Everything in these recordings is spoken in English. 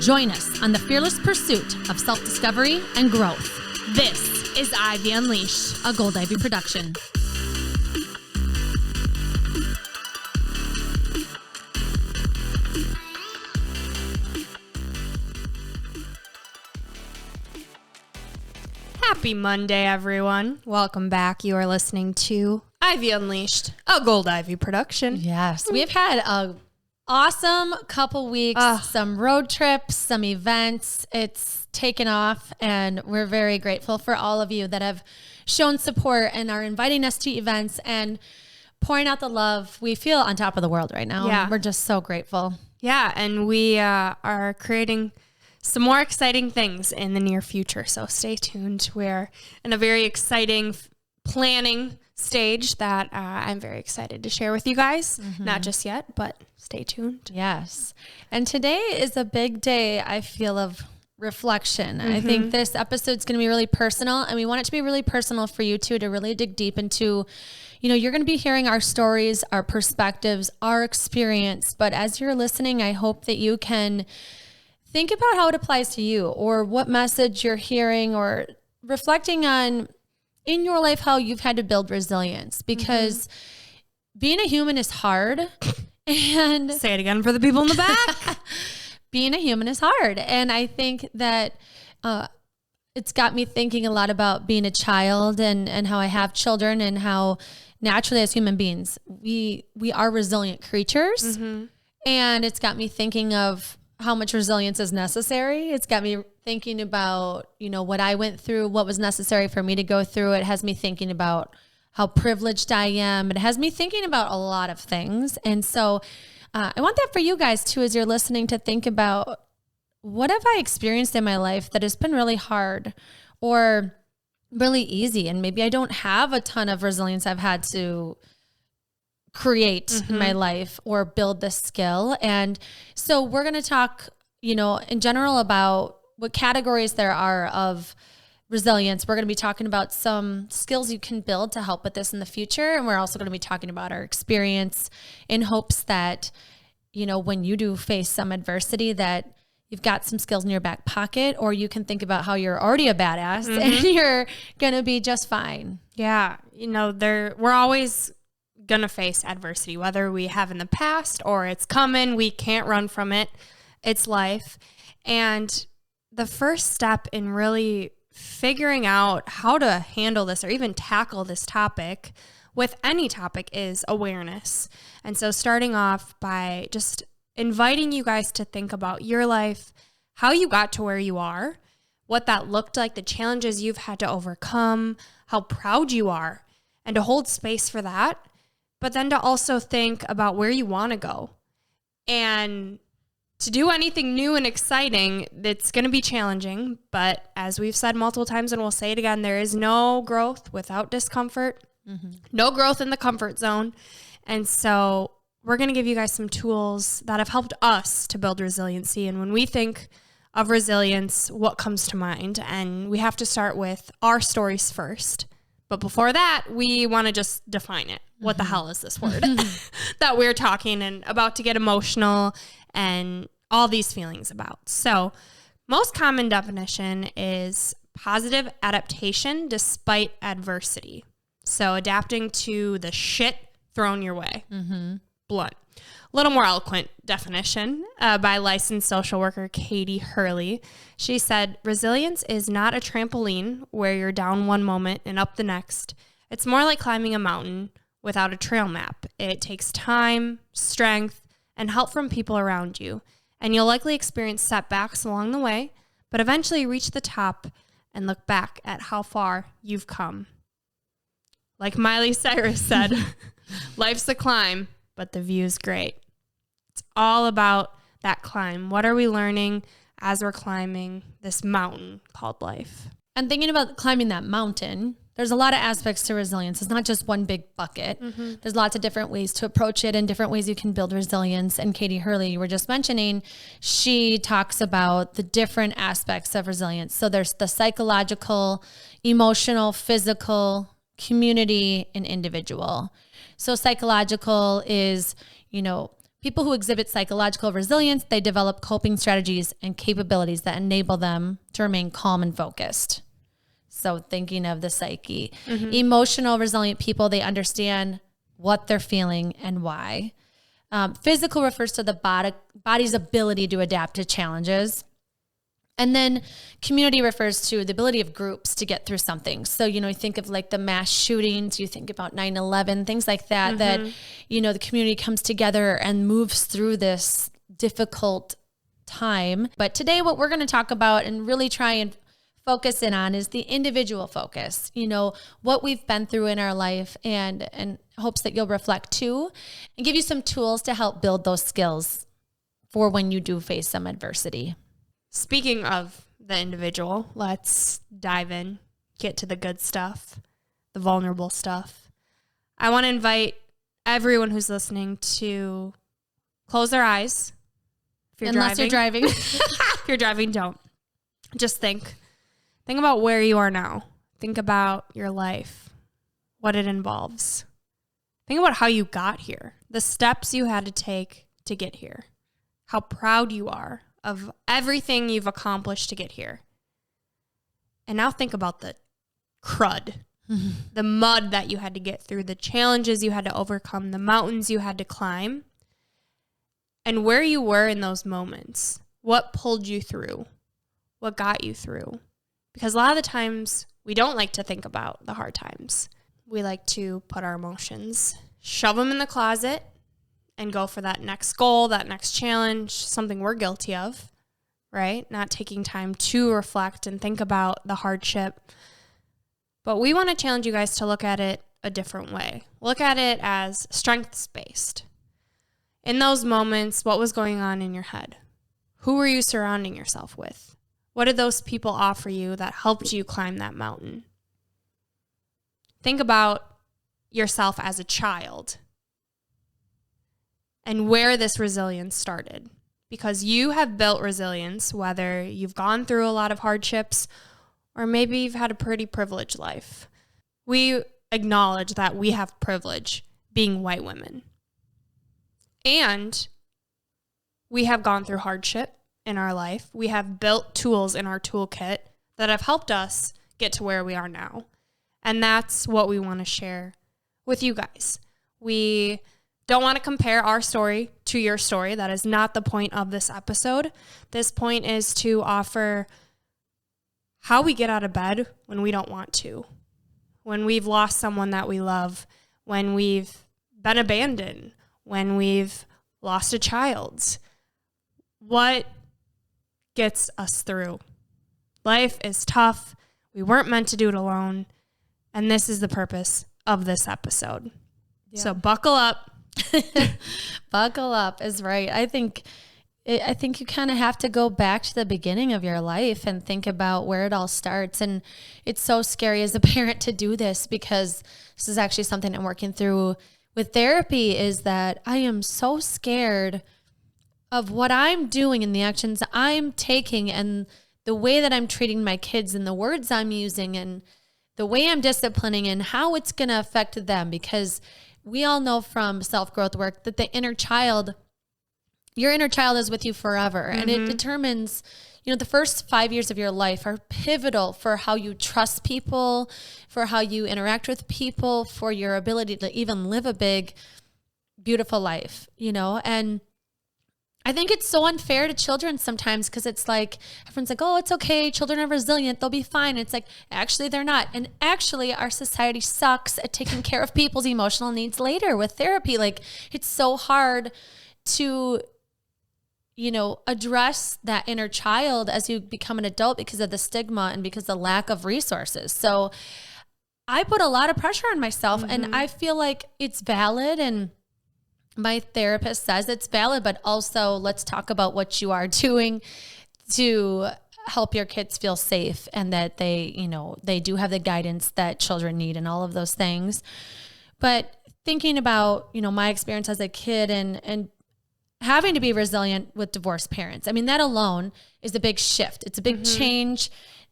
Join us on the fearless pursuit of self-discovery and growth. This is Ivy Unleashed, a Gold Ivy production. Happy Monday, everyone. Welcome back. You are listening to Ivy Unleashed, a Gold Ivy production. Yes, we've had a awesome couple weeks, some road trips, some events. It's taken off, and we're very grateful for all of you that have shown support and are inviting us to events and pouring out the love. We feel on top of the world right now. Yeah. We're just so grateful. Yeah, and we are creating some more exciting things in the near future, so stay tuned. We're in a very exciting planning stage that I'm very excited to share with you guys. Not just yet, but stay tuned. Yes. And today is a big day, I feel, of reflection. I think this episode's going to be really personal, and we want it to be really personal for you too, to really dig deep into, you know, you're going to be hearing our stories, our perspectives, our experience. But as you're listening, I hope that you can think about how it applies to you, or what message you're hearing, or reflecting on in your life how you've had to build resilience, because being a human is hard. And say it again for the people in the back. Being a human is hard. And I think that it's got me thinking a lot about being a child, and how I have children, and how naturally as human beings, we are resilient creatures. And it's got me thinking of how much resilience is necessary. It's got me thinking about, you know, what I went through, what was necessary for me to go through. It has me thinking about how privileged I am. It has me thinking about a lot of things. And so I want that for you guys too, as you're listening, to think about, what have I experienced in my life that has been really hard or really easy? And maybe I don't have a ton of resilience I've had to create in my life or build this skill. And so we're going to talk, you know, in general about what categories there are of resilience. We're going to be talking about some skills you can build to help with this in the future. And we're also going to be talking about our experience, in hopes that, you know, when you do face some adversity, that you've got some skills in your back pocket, or you can think about how you're already a badass and you're going to be just fine. Yeah. You know, we're always going to face adversity, whether we have in the past or it's coming. We can't run from it. It's life. And the first step in really figuring out how to handle this, or even tackle this topic with any topic, is awareness. And so starting off by just inviting you guys to think about your life, how you got to where you are, what that looked like, the challenges you've had to overcome, how proud you are, and to hold space for that. But then to also think about where you want to go. And to do anything new and exciting, it's going to be challenging. But as we've said multiple times, and we'll say it again, there is no growth without discomfort, no growth in the comfort zone. And so we're going to give you guys some tools that have helped us to build resiliency. And when we think of resilience, what comes to mind? And we have to start with our stories first. But before that, we want to just define it. What the hell is this word that we're talking and about to get emotional and all these feelings about? So, most common definition is positive adaptation despite adversity. So, adapting to the shit thrown your way. Blunt. A little more eloquent definition by licensed social worker Katie Hurley. She said, resilience is not a trampoline where you're down one moment and up the next. It's more like climbing a mountain without a trail map. It takes time, strength, and help from people around you. And you'll likely experience setbacks along the way, but eventually reach the top and look back at how far you've come. Like Miley Cyrus said, life's a climb, but the view's great. It's all about that climb. What are we learning as we're climbing this mountain called life? And thinking about climbing that mountain, there's a lot of aspects to resilience. It's not just one big bucket. There's lots of different ways to approach it and different ways you can build resilience. And Katie Hurley, you were just mentioning, she talks about the different aspects of resilience. So there's the psychological, emotional, physical, community, and individual. So psychological is, you know, People who exhibit psychological resilience, they develop coping strategies and capabilities that enable them to remain calm and focused. So thinking of the psyche. Emotional resilient people, they understand what they're feeling and why. Physical refers to the body's ability to adapt to challenges. And then community refers to the ability of groups to get through something. So, you think of like the mass shootings, you think about 9/11, things like that, that, the community comes together and moves through this difficult time. But today what we're going to talk about and really try and focus in on is the individual focus, what we've been through in our life, and hopes that you'll reflect too and give you some tools to help build those skills for when you do face some adversity. Speaking of the individual, let's dive in, get to the good stuff, the vulnerable stuff. I want to invite everyone who's listening to close their eyes. Unless you're driving. If you're driving, don't. Just think. Think about where you are now. Think about your life, what it involves. Think about how you got here, the steps you had to take to get here, how proud you are of everything you've accomplished to get here. And now think about the crud, the mud that you had to get through, the challenges you had to overcome, the mountains you had to climb, and where you were in those moments. What pulled you through? What got you through? Because a lot of the times we don't like to think about the hard times. We like to put our emotions, shove them in the closet, and go for that next goal, that next challenge, something we're guilty of, right? Not taking time to reflect and think about the hardship. But we want to challenge you guys to look at it a different way. Look at it as strengths-based. In those moments, what was going on in your head? Who were you surrounding yourself with? What did those people offer you that helped you climb that mountain? Think about yourself as a child and where this resilience started. Because you have built resilience, whether you've gone through a lot of hardships or maybe you've had a pretty privileged life. We acknowledge that we have privilege being white women. And we have gone through hardship in our life. We have built tools in our toolkit that have helped us get to where we are now. And that's what we want to share with you guys. We don't want to compare our story to your story. That is not the point of this episode. This point is to offer how we get out of bed when we don't want to, when we've lost someone that we love, when we've been abandoned, when we've lost a child. What gets us through? Life is tough. We weren't meant to do it alone. And this is the purpose of this episode. Yeah. So buckle up. Buckle up is right. I think you kind of have to go back to the beginning of your life and think about where it all starts. And it's so scary as a parent to do this, because this is actually something I'm working through with therapy, is that I am so scared of what I'm doing and the actions I'm taking and the way that I'm treating my kids and the words I'm using and the way I'm disciplining and how it's going to affect them. Because we all know from self-growth work that your inner child is with you forever. And it determines, the first 5 years of your life are pivotal for how you trust people, for how you interact with people, for your ability to even live a big, beautiful life, and I think it's so unfair to children sometimes, because it's like, everyone's like, oh, it's okay. Children are resilient. They'll be fine. It's like, actually, they're not. And actually, our society sucks at taking care of people's emotional needs later with therapy. Like, it's so hard to, address that inner child as you become an adult because of the stigma and because of the lack of resources. So I put a lot of pressure on myself, and I feel like it's valid, and my therapist says it's valid, but also let's talk about what you are doing to help your kids feel safe, and that they do have the guidance that children need and all of those things. But thinking about, my experience as a kid and having to be resilient with divorced parents. I mean, that alone is a big shift. It's a big change.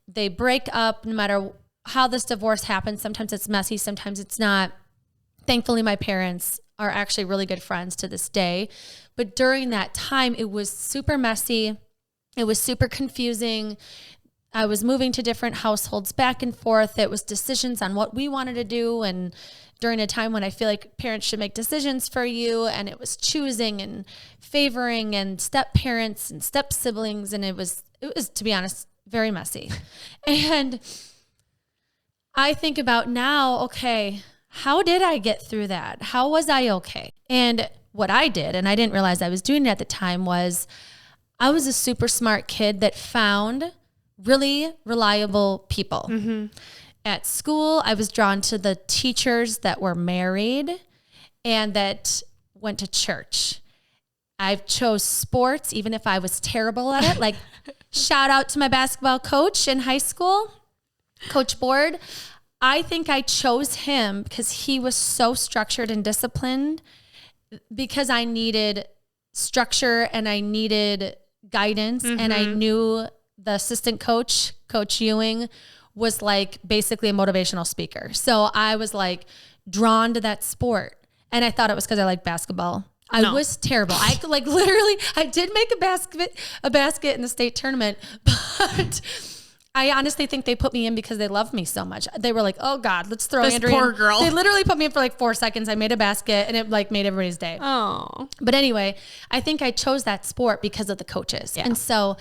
They break up no matter how this divorce happens. Sometimes it's messy, sometimes it's not. Thankfully, my parents are actually really good friends to this day. But during that time, it was super messy. It was super confusing. I was moving to different households back and forth. It was decisions on what we wanted to do. And during a time when I feel like parents should make decisions for you, and it was choosing and favoring and step parents and step siblings. And it was, to be honest, very messy. And I think about now, okay, how did I get through that? How was I okay? And what I did, and I didn't realize I was doing it at the time, was I was a super smart kid that found really reliable people. Mm-hmm. At school, I was drawn to the teachers that were married and that went to church. I chose sports, even if I was terrible at it. Like, shout out to my basketball coach in high school, Coach Board. I think I chose him because he was so structured and disciplined, because I needed structure and I needed guidance. Mm-hmm. And I knew the assistant coach, Coach Ewing, was like basically a motivational speaker. So I was like drawn to that sport. And I thought it was because I liked basketball. I was terrible. I like literally, I did make a basket in the state tournament, but I honestly think they put me in because they loved me so much. They were like, oh God, let's throw this Andrea poor in. girl. They literally put me in for like 4 seconds. I made a basket and it like made everybody's day. Oh. But anyway, I think I chose that sport because of the coaches. Yeah. And so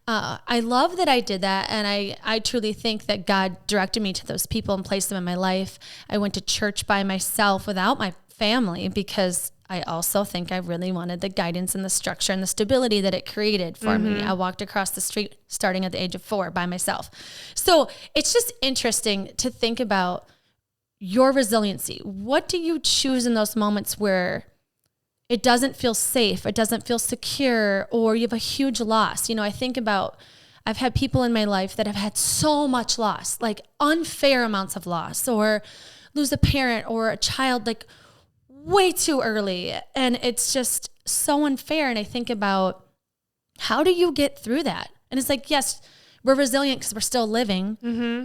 I love that I did that. And I truly think that God directed me to those people and placed them in my life. I went to church by myself without my family because I also think I really wanted the guidance and the structure and the stability that it created for me. I walked across the street starting at the age of 4 by myself. So it's just interesting to think about your resiliency. What do you choose in those moments where it doesn't feel safe, it doesn't feel secure, or you have a huge loss? You know, I think about, I've had people in my life that have had so much loss, like unfair amounts of loss, or lose a parent or a child, like way too early. And it's just so unfair. And I think about, how do you get through that? And it's like, yes, we're resilient because we're still living,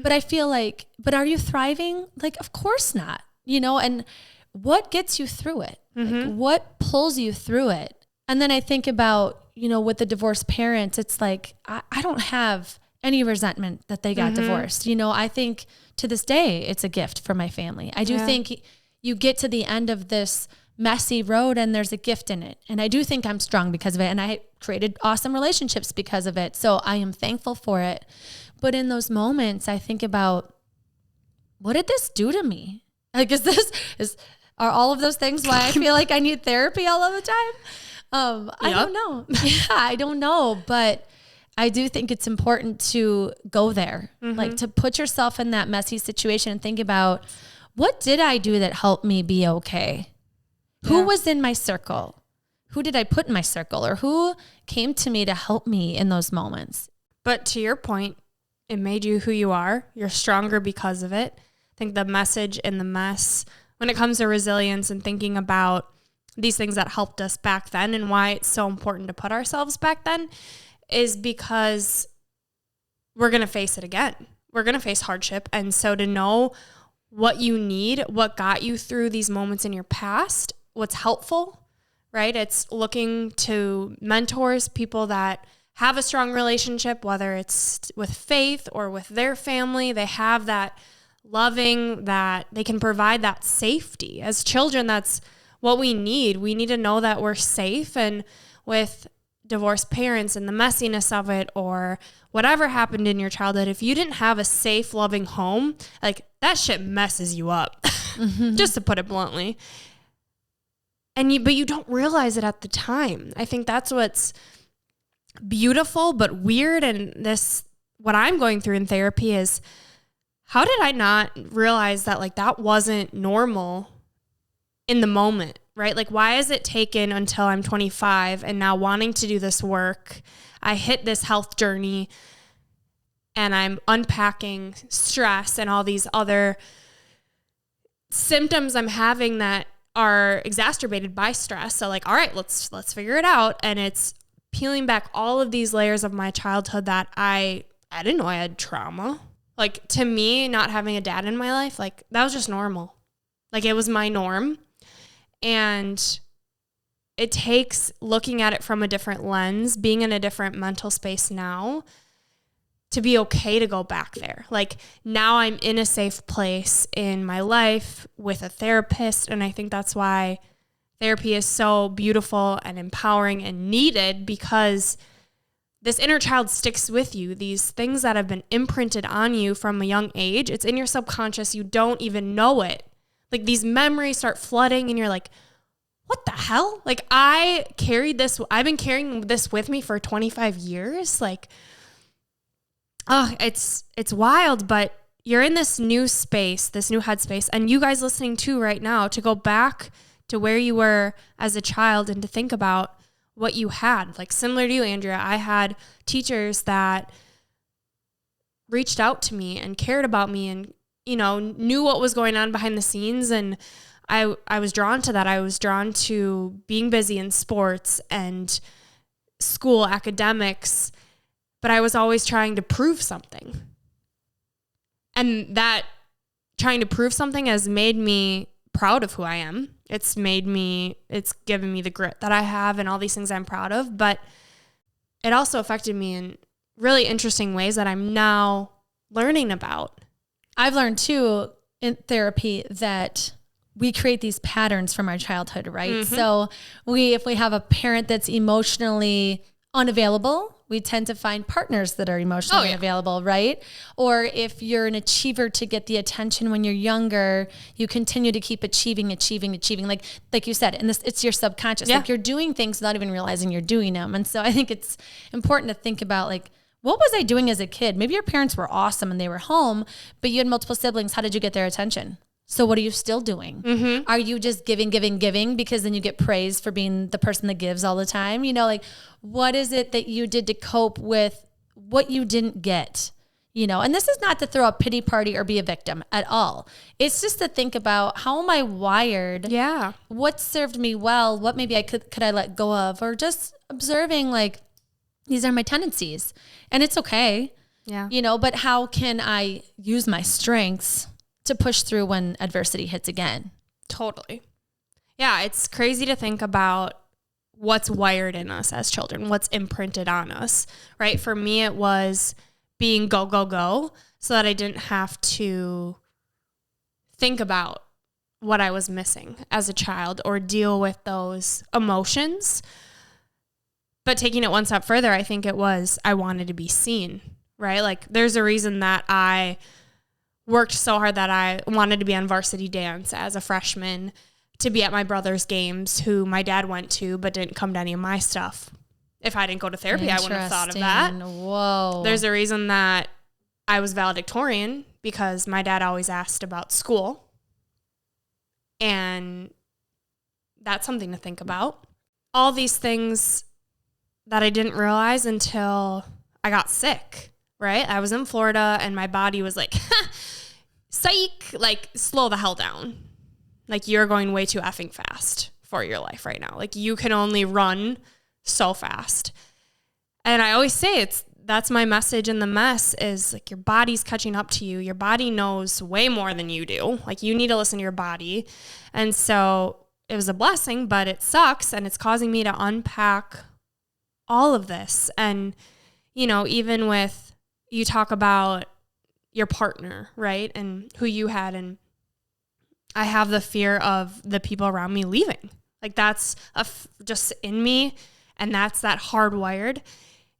but I feel like, but are you thriving? Like, of course not, you know, and what gets you through it? Like, what pulls you through it? And then I think about, you know, with the divorced parents, it's like, I don't have any resentment that they got divorced. You know, I think to this day, it's a gift for my family. I do think you get to the end of this messy road and there's a gift in it. And I do think I'm strong because of it. And I created awesome relationships because of it. So I am thankful for it. But in those moments, I think about, what did this do to me? Like, are all of those things why I feel like I need therapy all of the time? I don't know. I don't know. But I do think it's important to go there, like to put yourself in that messy situation and think about, what did I do that helped me be okay? Who was in my circle? Who did I put in my circle? Or who came to me to help me in those moments? But to your point, it made you who you are. You're stronger because of it. I think the message in the mess, when it comes to resilience and thinking about these things that helped us back then and why it's so important to put ourselves back then, is because we're going to face it again. We're going to face hardship. And so to know what you need, what got you through these moments in your past, what's helpful, right? It's looking to mentors, people that have a strong relationship, whether it's with faith or with their family. They have that loving, that they can provide that safety. As children, that's what we need. We need to know that we're safe. And with divorced parents and the messiness of it, or whatever happened in your childhood, if you didn't have a safe, loving home, like, that shit messes you up, just to put it bluntly. But you don't realize it at the time. I think that's what's beautiful but weird. And what I'm going through in therapy is, how did I not realize that, like, that wasn't normal in the moment, right? Like, why is it taken until I'm 25 and now wanting to do this work? I hit this health journey and I'm unpacking stress and all these other symptoms I'm having that are exacerbated by stress. So, like, all right, let's figure it out. And it's peeling back all of these layers of my childhood that I didn't know I had trauma. Like, to me, not having a dad in my life, like, that was just normal. Like, it was my norm. And it takes looking at it from a different lens, being in a different mental space now, to be okay to go back there. Like, now I'm in a safe place in my life with a therapist. And I think that's why therapy is so beautiful and empowering and needed, because this inner child sticks with you. These things that have been imprinted on you from a young age, it's in your subconscious. You don't even know it. Like, these memories start flooding and you're like, what the hell? Like, I've been carrying this with me for 25 years. Like, oh, it's wild, but you're in this new space, this new headspace, and you guys listening too right now, to go back to where you were as a child and to think about what you had. Like, similar to you, Andrea, I had teachers that reached out to me and cared about me and, knew what was going on behind the scenes. And I was drawn to that. I was drawn to being busy in sports and school, academics, but I was always trying to prove something. And that trying to prove something has made me proud of who I am. It's given me the grit that I have and all these things I'm proud of, but it also affected me in really interesting ways that I'm now learning about. I've learned too in therapy that we create these patterns from our childhood, right? Mm-hmm. So if we have a parent that's emotionally unavailable, we tend to find partners that are emotionally available, right? Or if you're an achiever to get the attention when you're younger, you continue to keep achieving. Like you said, and it's your subconscious. Yeah. Like, you're doing things without even realizing you're doing them. And so I think it's important to think about, like, what was I doing as a kid? Maybe your parents were awesome and they were home, but you had multiple siblings. How did you get their attention? So what are you still doing? Mm-hmm. Are you just giving because then you get praised for being the person that gives all the time? Like, what is it that you did to cope with what you didn't get? And this is not to throw a pity party or be a victim at all. It's just to think about, how am I wired? Yeah. What served me well? What maybe I could I let go of? Or just observing, like, these are my tendencies and it's okay. Yeah. But how can I use my strengths to push through when adversity hits again? Totally. Yeah, it's crazy to think about what's wired in us as children, what's imprinted on us, right? For me, it was being go, go, go, so that I didn't have to think about what I was missing as a child or deal with those emotions. But taking it one step further, I think it was, I wanted to be seen, right? Like, there's a reason that I worked so hard that I wanted to be on varsity dance as a freshman, to be at my brother's games, who my dad went to but didn't come to any of my stuff. If I didn't go to therapy, I wouldn't have thought of that. Whoa. There's a reason that I was valedictorian, because my dad always asked about school. And that's something to think about. All these things that I didn't realize until I got sick, right? I was in Florida and my body was like, psych, like, slow the hell down. Like, you're going way too effing fast for your life right now. Like, you can only run so fast. And I always say that's my message in the mess, is like, your body's catching up to you. Your body knows way more than you do. Like, you need to listen to your body. And so it was a blessing, but it sucks. And it's causing me to unpack all of this. And, even with, you talk about your partner, right? And who you had. And I have the fear of the people around me leaving. Like, that's just in me. And that's that hardwired.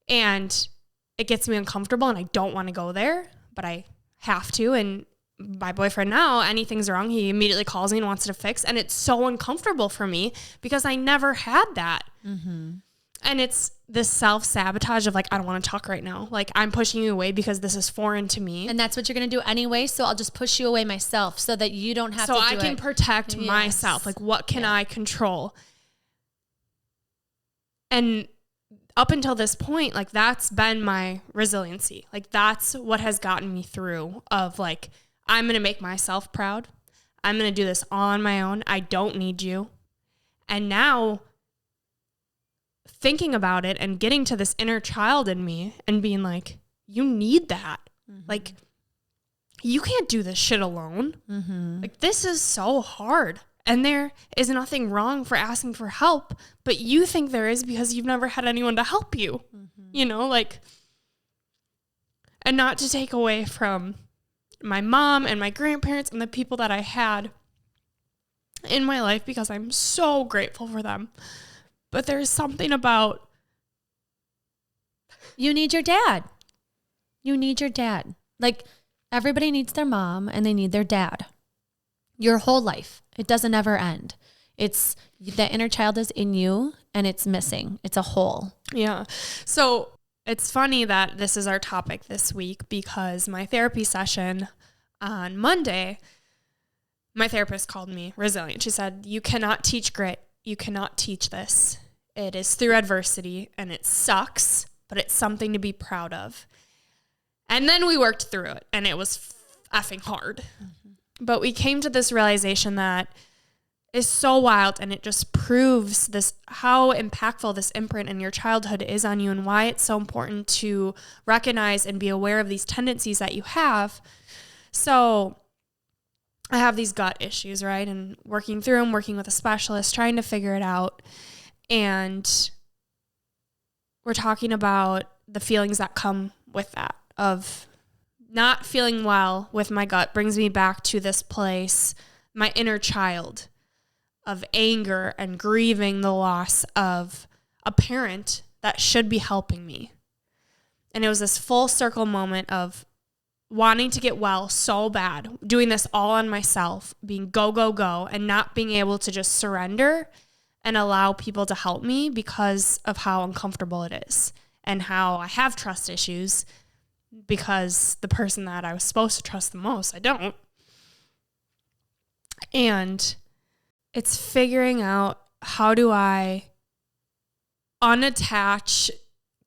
And it gets me uncomfortable and I don't want to go there, but I have to. And my boyfriend now, anything's wrong, he immediately calls me and wants to fix. And it's so uncomfortable for me because I never had that. Mm-hmm. And it's this self-sabotage of, like, I don't want to talk right now. Like, I'm pushing you away because this is foreign to me. And that's what you're going to do anyway. So I'll just push you away myself so that you don't have to do it. So I can protect myself. Like, what can I control? And up until this point, like, that's been my resiliency. Like, that's what has gotten me through, of, like, I'm going to make myself proud. I'm going to do this all on my own. I don't need you. And now, thinking about it and getting to this inner child in me and being like, you need that. Mm-hmm. Like, you can't do this shit alone. Mm-hmm. Like, this is so hard. And there is nothing wrong for asking for help, but you think there is because you've never had anyone to help you, you know, like, and not to take away from my mom and my grandparents and the people that I had in my life, because I'm so grateful for them. But there's something about, you need your dad. You need your dad. Like, everybody needs their mom and they need their dad. Your whole life. It doesn't ever end. It's the inner child is in you and it's missing. It's a hole. Yeah. So it's funny that this is our topic this week, because my therapy session on Monday, my therapist called me resilient. She said, you cannot teach grit. You cannot teach this. It is through adversity and it sucks, but it's something to be proud of. And then we worked through it and it was effing hard. But we came to this realization that is so wild, and it just proves this, how impactful this imprint in your childhood is on you, and why it's so important to recognize and be aware of these tendencies that you have. So I have these gut issues, right? And working through them, working with a specialist, trying to figure it out. And we're talking about the feelings that come with that, of not feeling well with my gut brings me back to this place, my inner child, of anger and grieving the loss of a parent that should be helping me. And it was this full circle moment of wanting to get well so bad, doing this all on myself, being go, go, go, and not being able to just surrender and allow people to help me because of how uncomfortable it is and how I have trust issues because the person that I was supposed to trust the most, I don't. And it's figuring out, how do I unattach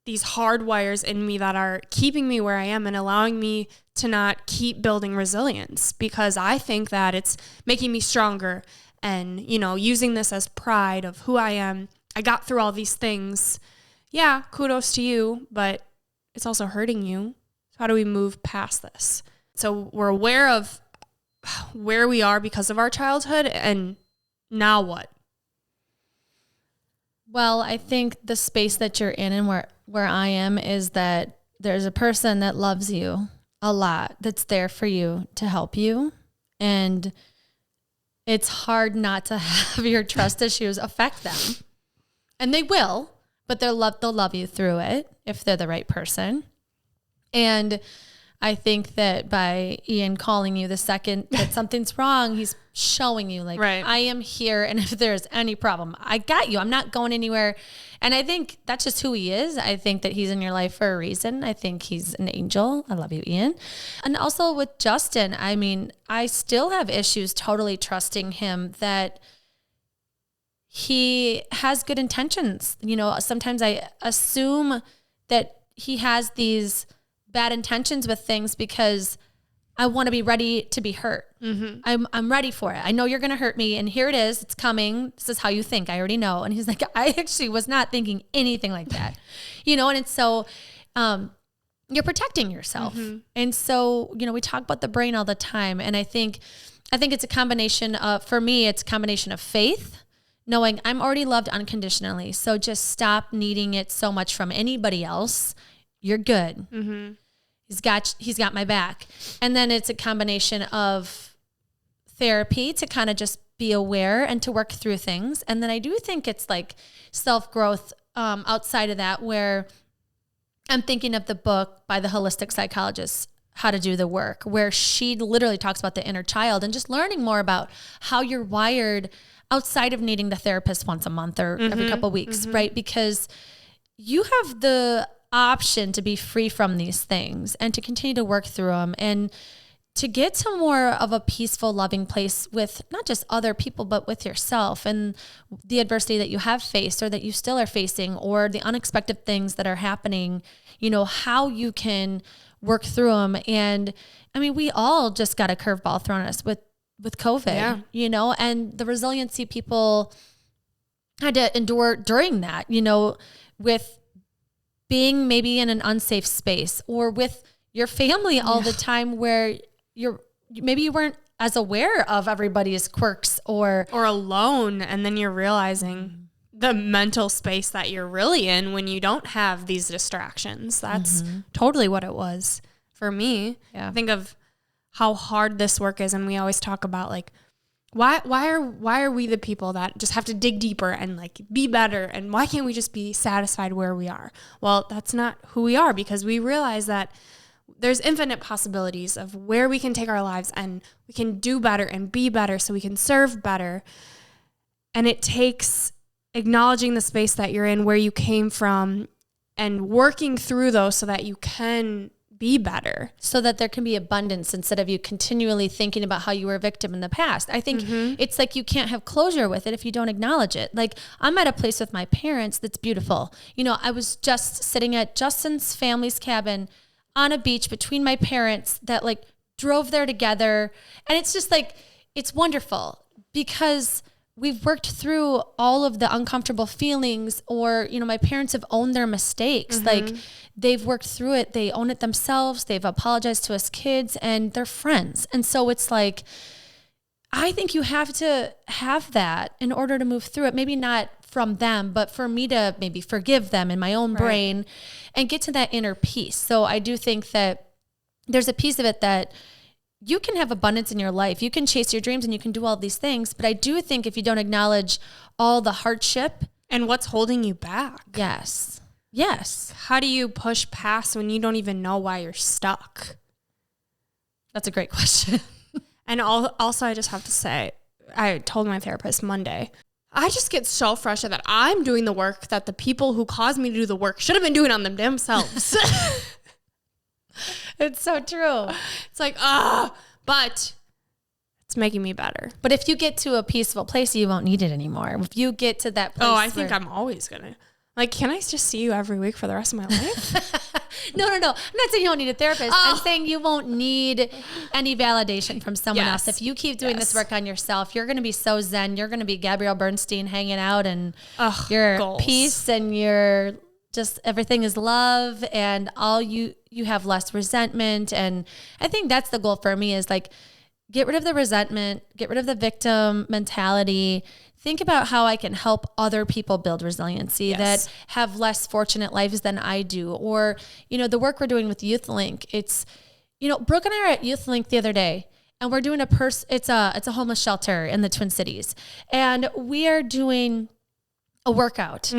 these hard wires in me that are keeping me where I am and allowing me to not keep building resilience, because I think that it's making me stronger and, you know, using this as pride of who I am. I got through all these things. Yeah, kudos to you, but it's also hurting you. So how do we move past this? So we're aware of where we are because of our childhood, and now what? Well, I think the space that you're in and where I am is that there's a person that loves you a lot, that's there for you to help you. And it's hard not to have your trust issues affect them. And they will, but they'll love you through it if they're the right person. And I think that by Ian calling you the second that something's wrong, he's showing you, like, right, I am here. And if there's any problem, I got you. I'm not going anywhere. And I think that's just who he is. I think that he's in your life for a reason. I think he's an angel. I love you, Ian. And also with Justin, I mean, I still have issues totally trusting him that he has good intentions. You know, sometimes I assume that he has these bad intentions with things because I want to be ready to be hurt. Mm-hmm. I'm ready for it. I know you're going to hurt me, and here it is. It's coming. This is how you think. I already know. And he's like, I actually was not thinking anything like that, you know? And it's so, you're protecting yourself. Mm-hmm. And so, you know, we talk about the brain all the time. And I think it's a combination of, for me, it's a combination of faith, knowing I'm already loved unconditionally. So just stop needing it so much from anybody else. You're good. Mm-hmm. He's got my back. And then it's a combination of therapy to kind of just be aware and to work through things. And then I do think it's like self-growth outside of that, where I'm thinking of the book by the holistic psychologist, How to Do the Work, where she literally talks about the inner child and just learning more about how you're wired outside of needing the therapist once a month or every couple of weeks, right? Because you have the option to be free from these things and to continue to work through them and to get to more of a peaceful, loving place with not just other people, but with yourself and the adversity that you have faced or that you still are facing, or the unexpected things that are happening, you know, how you can work through them. And I mean, we all just got a curveball thrown at us with COVID, you know, and the resiliency people had to endure during that, you know, with being maybe in an unsafe space or with your family all the time, where maybe you weren't as aware of everybody's quirks or alone. And then you're realizing the mental space that you're really in when you don't have these distractions. That's totally what it was for me. Yeah. Think of how hard this work is. And we always talk about like, why are we the people that just have to dig deeper and like be better? And why can't we just be satisfied where we are? Well, that's not who we are, because we realize that there's infinite possibilities of where we can take our lives and we can do better and be better so we can serve better. And it takes acknowledging the space that you're in, where you came from, and working through those so that you can be better. So that there can be abundance instead of you continually thinking about how you were a victim in the past. I think it's like you can't have closure with it if you don't acknowledge it. Like I'm at a place with my parents that's beautiful. You know, I was just sitting at Justin's family's cabin on a beach between my parents that like drove there together. And it's just like, it's wonderful because we've worked through all of the uncomfortable feelings, or, you know, my parents have owned their mistakes. Like they've worked through it. They own it themselves. They've apologized to us kids, and they're friends. And so it's like, I think you have to have that in order to move through it. Maybe not from them, but for me to maybe forgive them in my own brain and get to that inner peace. So I do think that there's a piece of it that you can have abundance in your life. You can chase your dreams and you can do all these things. But I do think if you don't acknowledge all the hardship and what's holding you back. Yes. How do you push past when you don't even know why you're stuck? That's a great question. And also, I just have to say, I told my therapist Monday, I just get so frustrated that I'm doing the work that the people who caused me to do the work should have been doing on them themselves. It's so true. It's like, but it's making me better. But if you get to a peaceful place, you won't need it anymore. If you get to that place. I think I'm always going to. Like, can I just see you every week for the rest of my life? No. I'm not saying you don't need a therapist. I'm saying you won't need any validation from someone else. If you keep doing this work on yourself, you're going to be so zen. You're going to be Gabrielle Bernstein hanging out, and your peace, and your just everything is love, and all you have less resentment. And I think that's the goal for me, is like, get rid of the resentment, get rid of the victim mentality. Think about how I can help other people build resiliency that have less fortunate lives than I do. Or, you know, the work we're doing with YouthLink, it's, you know, Brooke and I are at YouthLink the other day, and we're doing it's a homeless shelter in the Twin Cities. And we are doing a workout.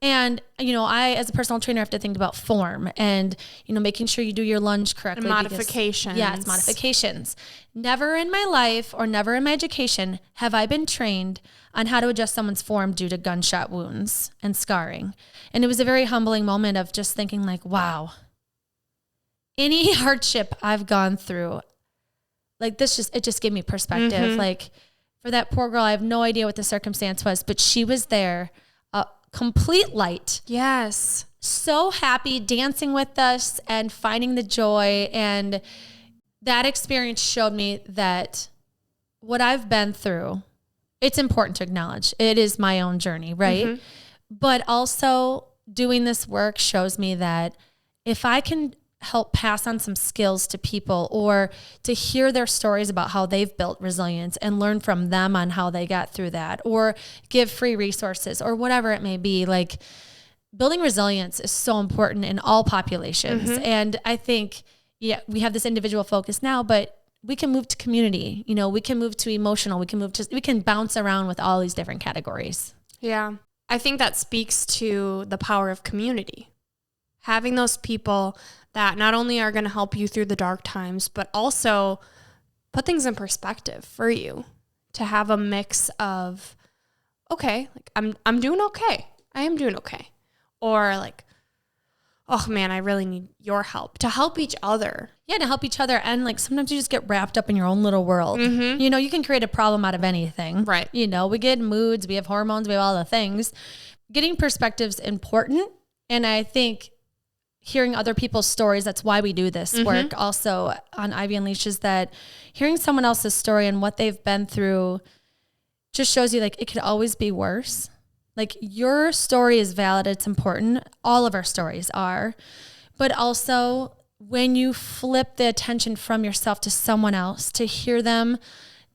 And, you know, I, as a personal trainer, have to think about form and, you know, making sure you do your lunge correctly. And modifications. It's modifications. Never in my life or never in my education have I been trained on how to adjust someone's form due to gunshot wounds and scarring. And it was a very humbling moment of just thinking like, wow, any hardship I've gone through, like it just gave me perspective. Like for that poor girl, I have no idea what the circumstance was, but she was there, complete light. Yes. So happy, dancing with us and finding the joy. And that experience showed me that what I've been through, it's important to acknowledge. It is my own journey, right? But also doing this work shows me that if I can help pass on some skills to people, or to hear their stories about how they've built resilience and learn from them on how they got through that, or give free resources or whatever it may be, like building resilience is so important in all populations. And I think, we have this individual focus now, but we can move to community, you know, we can move to emotional, we can bounce around with all these different categories. Yeah. I think that speaks to the power of community. Having those people that not only are going to help you through the dark times, but also put things in perspective for you, to have a mix of, okay, like I'm doing okay. I am doing okay. Or like, oh man, I really need your help, to help each other. Yeah, to help each other. And like sometimes you just get wrapped up in your own little world. You know, you can create a problem out of anything. Right. You know, we get moods, we have hormones, we have all the things. Getting perspective's important. And I think hearing other people's stories, that's why we do this work also on Ivy Unleashed, is that hearing someone else's story and what they've been through just shows you like it could always be worse. Like your story is valid, it's important. All of our stories are. But also when you flip the attention from yourself to someone else, to hear them,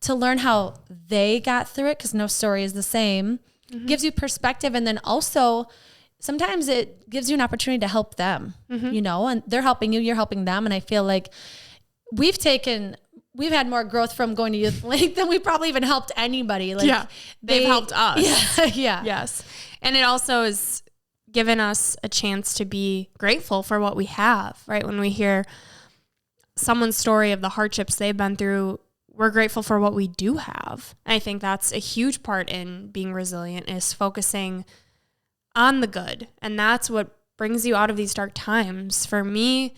to learn how they got through it, because no story is the same, gives you perspective. And then also sometimes it gives you an opportunity to help them, you know, and they're helping you, you're helping them. And I feel like we've had more growth from going to Youth Link than we probably even helped anybody. Like they've helped us. Yeah. Yes. And it also has given us a chance to be grateful for what we have, right? When we hear someone's story of the hardships they've been through, we're grateful for what we do have. And I think that's a huge part in being resilient, is focusing on the good. And that's what brings you out of these dark times. For me,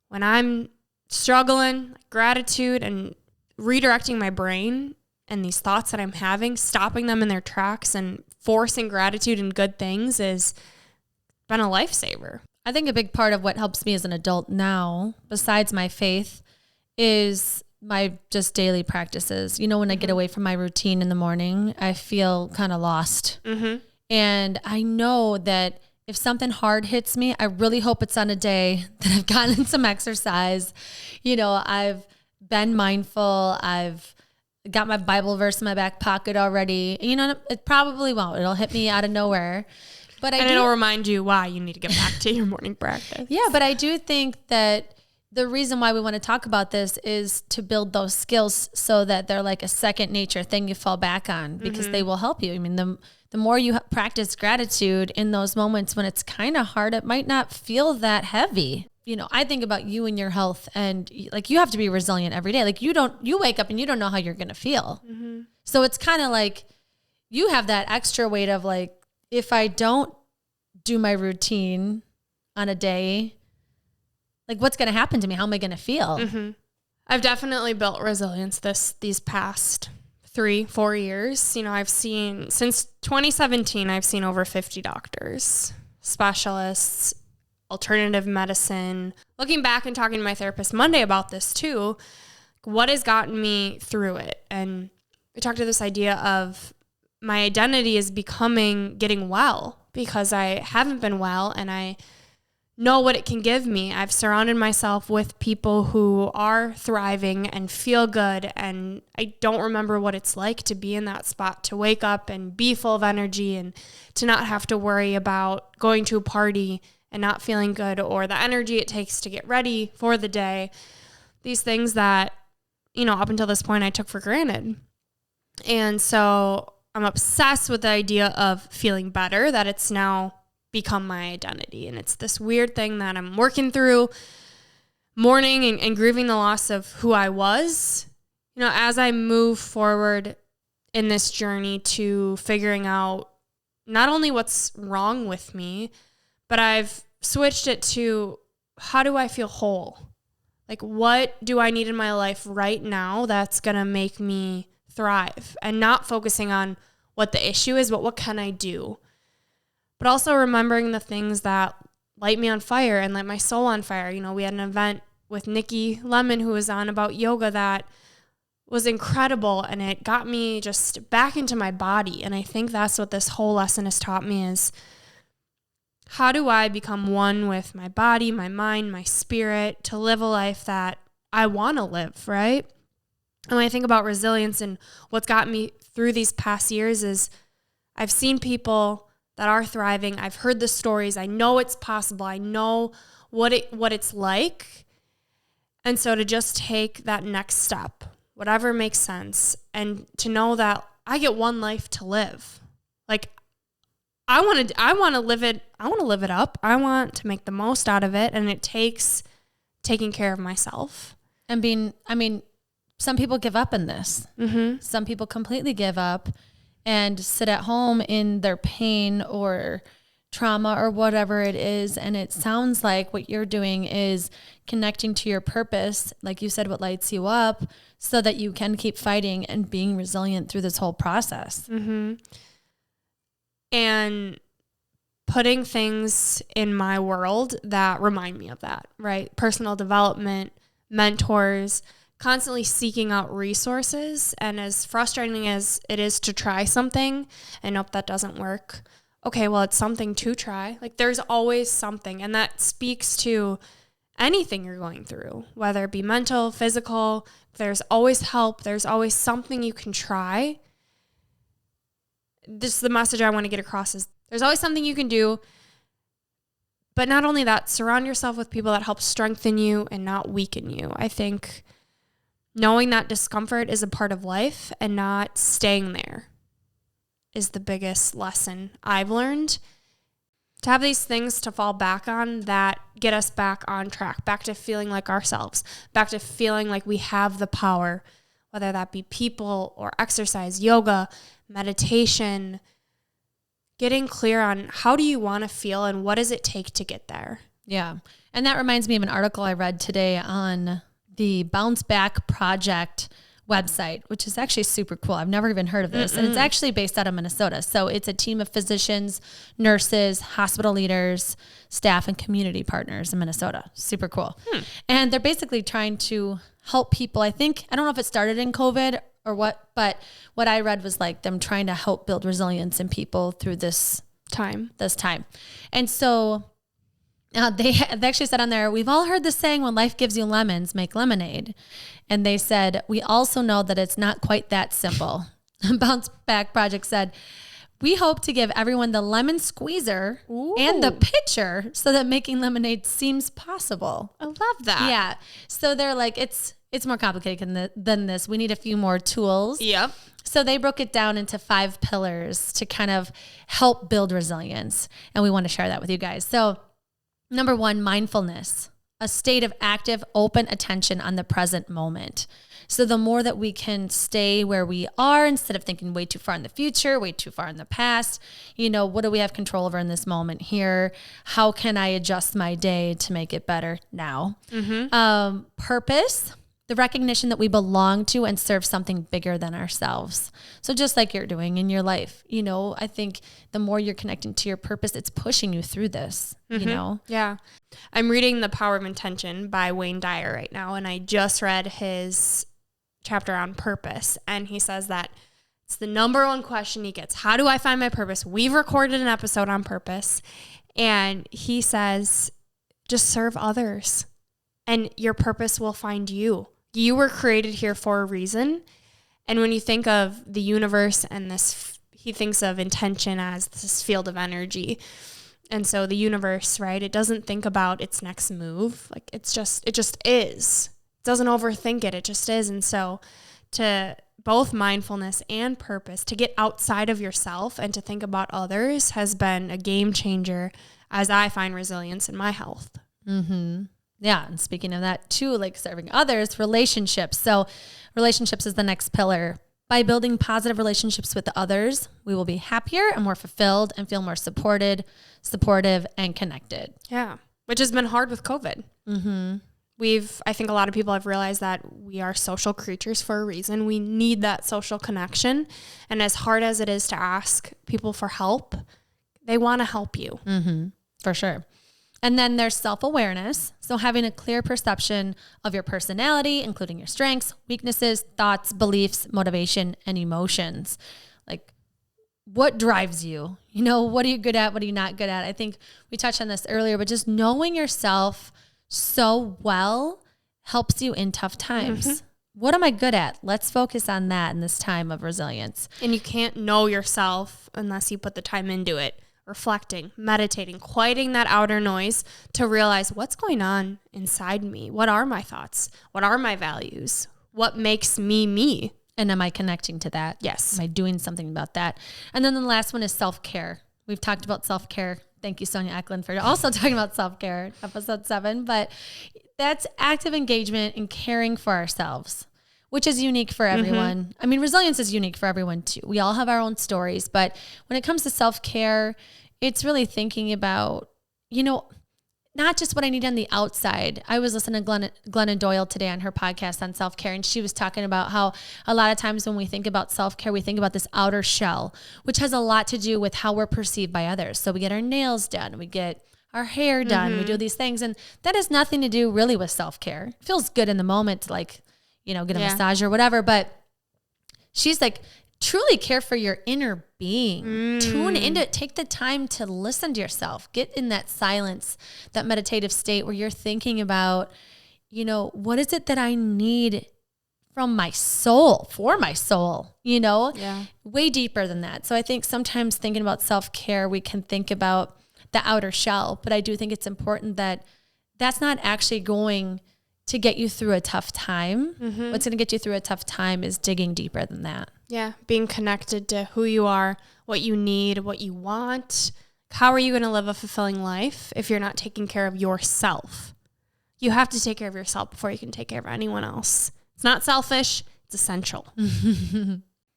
when I'm struggling, gratitude and redirecting my brain and these thoughts that I'm having, stopping them in their tracks and forcing gratitude and good things has been a lifesaver. I think a big part of what helps me as an adult now, besides my faith, is my just daily practices. You know, when I get away from my routine in the morning, I feel kind of lost. And I know that if something hard hits me, I really hope it's on a day that I've gotten some exercise. You know, I've been mindful. I've got my Bible verse in my back pocket already. You know, it probably won't. It'll hit me out of nowhere. But it'll remind you why you need to get back to your morning practice. Yeah, but I do think that the reason why we want to talk about this is to build those skills so that they're like a second nature thing you fall back on, because they will help you. I mean, the more you practice gratitude in those moments when it's kind of hard, it might not feel that heavy. You know, I think about you and your health, and like, you have to be resilient every day. Like, you wake up and you don't know how you're going to feel. So it's kind of like you have that extra weight of like, if I don't do my routine on a day, like, what's going to happen to me? How am I going to feel? I've definitely built resilience these past 3-4 years. You know, I've seen, since 2017, I've seen over 50 doctors, specialists, alternative medicine. Looking back and talking to my therapist Monday about this too, what has gotten me through it? And we talked to this idea of my identity is getting well, because I haven't been well and I know what it can give me. I've surrounded myself with people who are thriving and feel good, and I don't remember what it's like to be in that spot, to wake up and be full of energy and to not have to worry about going to a party and not feeling good, or the energy it takes to get ready for the day. These things that, you know, up until this point I took for granted. And so I'm obsessed with the idea of feeling better, that it's now become my identity. And it's this weird thing that I'm working through, mourning and grieving the loss of who I was, you know, as I move forward in this journey to figuring out not only what's wrong with me, but I've switched it to, how do I feel whole? Like, what do I need in my life right now that's going to make me thrive? And not focusing on what the issue is, but what can I do? But also remembering the things that light me on fire and light my soul on fire. You know, we had an event with Nikki Lemon, who was on, about yoga, that was incredible, and it got me just back into my body. And I think that's what this whole lesson has taught me, is how do I become one with my body, my mind, my spirit, to live a life that I want to live, right? And when I think about resilience and what's got me through these past years, is I've seen people that are thriving. I've heard the stories. I know it's possible. I know what it's like. And so to just take that next step, whatever makes sense, and to know that I get one life to live. Like, I want to live it up. I want to make the most out of it, and it takes taking care of myself. And some people give up in this. Some people completely give up and sit at home in their pain or trauma or whatever it is. And it sounds like what you're doing is connecting to your purpose, like you said, what lights you up, so that you can keep fighting and being resilient through this whole process. And putting things in my world that remind me of that, right? Personal development, mentors, constantly seeking out resources. And as frustrating as it is to try something and nope, that doesn't work. Okay, well, it's something to try. Like, there's always something. And that speaks to anything you're going through, whether it be mental, physical, there's always help. There's always something you can try. This is the message I want to get across is there's always something you can do. But not only that, surround yourself with people that help strengthen you and not weaken you. I think knowing that discomfort is a part of life and not staying there is the biggest lesson I've learned. To have these things to fall back on that get us back on track, back to feeling like ourselves, back to feeling like we have the power, whether that be people or exercise, yoga, meditation, getting clear on how do you want to feel and what does it take to get there. Yeah. And that reminds me of an article I read today on the Bounce Back Project website, which is actually super cool. I've never even heard of this. And it's actually based out of Minnesota. So it's a team of physicians, nurses, hospital leaders, staff, and community partners in Minnesota. Super cool. And they're basically trying to help people. I don't know if it started in COVID or what, but what I read was like them trying to help build resilience in people through this time. And so they actually said on there, we've all heard the saying, when life gives you lemons, make lemonade. And they said, we also know that it's not quite that simple. Bounce Back Project said, we hope to give everyone the lemon squeezer and the pitcher so that making lemonade seems possible. I love that. Yeah. So they're like, it's more complicated than this. We need a few more tools. Yep. So they broke it down into 5 pillars to kind of help build resilience. And we want to share that with you guys. So number 1, mindfulness, a state of active, open attention on the present moment. So the more that we can stay where we are instead of thinking way too far in the future, way too far in the past, what do we have control over in this moment here? How can I adjust my day to make it better now? Purpose, the recognition that we belong to and serve something bigger than ourselves. So just like you're doing in your life, I think the more you're connecting to your purpose, it's pushing you through this, Yeah. I'm reading The Power of Intention by Wayne Dyer right now, and I just read his chapter on purpose, and he says that it's the number one question he gets. How do I find my purpose? We've recorded an episode on purpose, and he says, just serve others, and your purpose will find you. You were created here for a reason. And when you think of the universe and this, he thinks of intention as this field of energy. And so the universe, right, it doesn't think about its next move. Like it just is. It doesn't overthink it. It just is. And so to both mindfulness and purpose, to get outside of yourself and to think about others has been a game changer as I find resilience in my health. Yeah. And speaking of that too, like serving others, relationships. So relationships is the next pillar. By building positive relationships with others, we will be happier and more fulfilled and feel more supported, supportive, and connected. Yeah. Which has been hard with COVID. I think a lot of people have realized that we are social creatures for a reason. We need that social connection. And as hard as it is to ask people for help, they want to help you. For sure. And then there's self-awareness. So having a clear perception of your personality, including your strengths, weaknesses, thoughts, beliefs, motivation, and emotions. Like what drives you? What are you good at? What are you not good at? I think we touched on this earlier, but just knowing yourself so well helps you in tough times. What am I good at? Let's focus on that in this time of resilience. And you can't know yourself unless you put the time into it. Reflecting, meditating, quieting that outer noise to realize what's going on inside me. What are my thoughts? What are my values? What makes me me? And am I connecting to that? Yes. Am I doing something about that? And then the last one is self-care. We've talked about self-care. Thank you, Sonia Eklund, for also talking about self-care, episode 7. But that's active engagement in caring for ourselves, which is unique for everyone. I mean, resilience is unique for everyone too. We all have our own stories, but when it comes to self-care, it's really thinking about, not just what I need on the outside. I was listening to Glennon Doyle today on her podcast on self-care, and she was talking about how a lot of times when we think about self-care, we think about this outer shell, which has a lot to do with how we're perceived by others. So we get our nails done, we get our hair done, we do these things, and that has nothing to do really with self-care. It feels good in the moment to get a massage or whatever. But she's like, truly care for your inner being. Tune into it. Take the time to listen to yourself. Get in that silence, that meditative state where you're thinking about, what is it that I need from my soul, for my soul, way deeper than that. So I think sometimes thinking about self-care, we can think about the outer shell, but I do think it's important that that's not actually going to get you through a tough time. What's going to get you through a tough time is digging deeper than that. Yeah. Being connected to who you are, what you need, what you want. How are you going to live a fulfilling life if you're not taking care of yourself? You have to take care of yourself before you can take care of anyone else. It's not selfish. It's essential.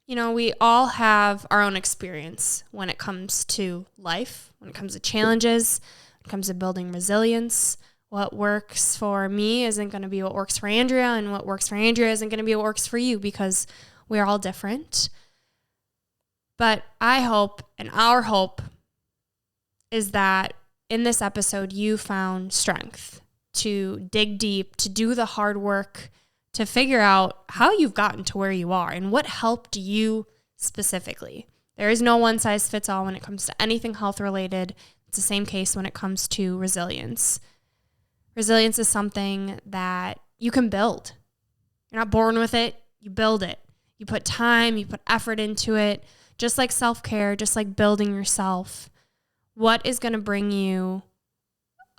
We all have our own experience when it comes to life, when it comes to challenges, when it comes to building resilience. What works for me isn't going to be what works for Andrea, and what works for Andrea isn't going to be what works for you, because we're all different. But I hope, and our hope, is that in this episode, you found strength to dig deep, to do the hard work, to figure out how you've gotten to where you are and what helped you specifically. There is no one size fits all when it comes to anything health related. It's the same case when it comes to resilience. Resilience is something that you can build. You're not born with it. You build it. You put time, you put effort into it, just like self-care, just like building yourself. What is going to bring you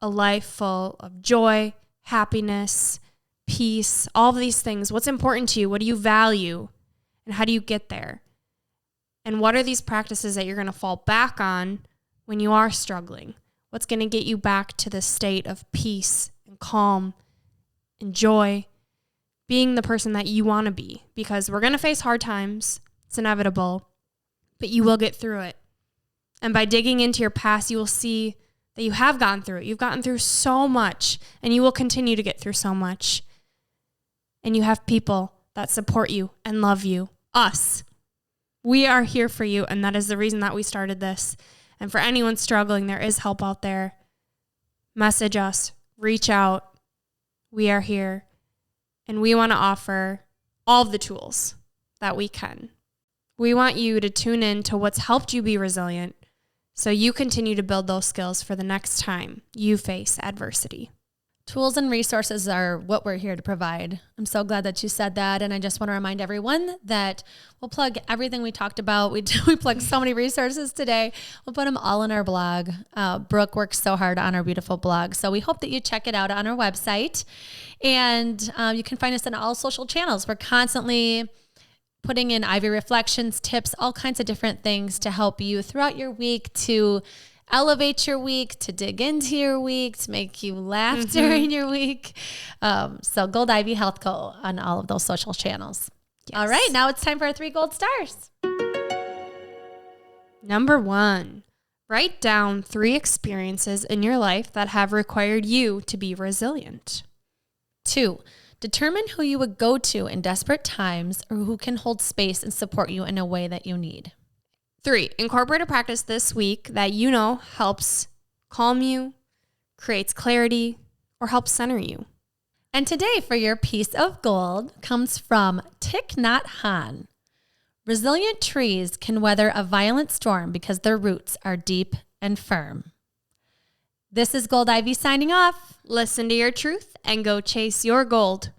a life full of joy, happiness, peace, all of these things? What's important to you? What do you value? And how do you get there? And what are these practices that you're going to fall back on when you are struggling? What's going to get you back to the state of peace and calm and joy, being the person that you want to be? Because we're going to face hard times. It's inevitable, but you will get through it. And by digging into your past, you will see that you have gone through it. You've gotten through so much, and you will continue to get through so much. And you have people that support you and love you. Us. We are here for you, and that is the reason that we started this. And for anyone struggling, there is help out there. Message us. Reach out. We are here. And we want to offer all of the tools that we can. We want you to tune in to what's helped you be resilient, so you continue to build those skills for the next time you face adversity. Tools and resources are what we're here to provide. I'm so glad that you said that. And I just want to remind everyone that we'll plug everything we talked about. We plugged so many resources today. We'll put them all in our blog. Brooke works so hard on our beautiful blog. So we hope that you check it out on our website. And you can find us on all social channels. We're constantly putting in Ivy Reflections, tips, all kinds of different things to help you throughout your week, to elevate your week, to dig into your week, to make you laugh during your week. So Gold Ivy Health Co. on all of those social channels. Yes. All right, now it's time for our 3 gold stars. Number 1, write down 3 experiences in your life that have required you to be resilient. 2, determine who you would go to in desperate times, or who can hold space and support you in a way that you need. 3, incorporate a practice this week that you know helps calm you, creates clarity, or helps center you. And today, for your piece of gold, comes from Thich Nhat Hanh. Resilient trees can weather a violent storm because their roots are deep and firm. This is Gold Ivy signing off. Listen to your truth and go chase your gold.